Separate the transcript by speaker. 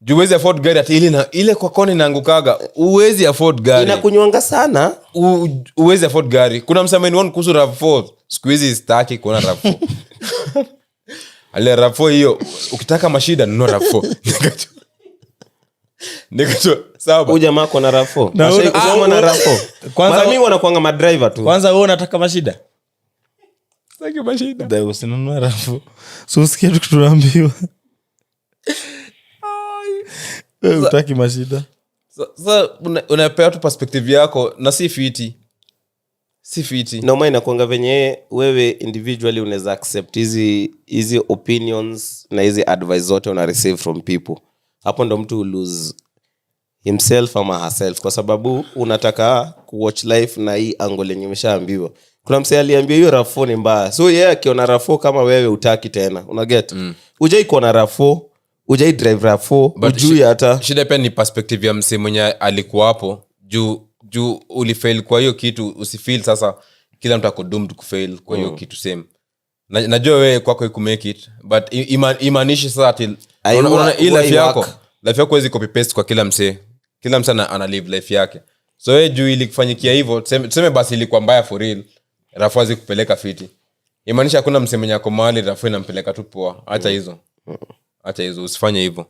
Speaker 1: Uwezi afford gari ati ile kwa kona inaangukaga. Uwezi afford gari.
Speaker 2: Inakunywanga sana.
Speaker 1: Uwezi afford gari. Kuna msameni wonu kuhusu RAV4. Siku hizi sitaki kuona RAV4. Ale RAV4 hiyo ukitaka mashida nunua RAV4. Nikacho sawa.
Speaker 2: Huyu jamaa ako na RAV4. Ashaikusoma na RAV4. Mara mingi wanakuanga madriver tu.
Speaker 3: Kwanza wewe unataka mashida?
Speaker 1: Sitaki mashida.
Speaker 3: Ndio usinunue RAV4. So usikie tukiambiwa. Wewe utaki mashida.
Speaker 1: Sasa unapea tu perspective yako na si fiti. Si fiti.
Speaker 2: Noma inakuanga venye wewe individually unaweza accept hizi opinions na hizi advice zote una receive from people. Hapo ndo mtu lose himself ama herself kwa sababu unataka kuwatch life na hii angle yenye umeshaambiwa. Kuna msee aliambia hiyo RAV4 ni mbaya. So yeye akiona RAV4 kama wewe utaki tena. Una get? Ujai kuona RAV4, ujai drive RAV4, ujui hata.
Speaker 1: Shida pia ni perspective ya msee mwenye alikuwa hapo. Juu ulifail kwa hiyo kitu, usifeel sasa kila mtu ako doomed kufail kwa hiyo kitu same. Najua wewe kwako ku make it, but imanishi sasa ati unaona ile life yako huwezi copy paste kwa kila msee. Kila msee ana live life yake. So wewe juu ilikufanyikia hivyo, tuseme basi ilikuwa mbaya for real. RAV4 zikupeleka fiti. Imaanisha hakuna msee mwenye ako mahali RAV4 inampeleka tu poa. Acha hizo. Usifanye hivyo.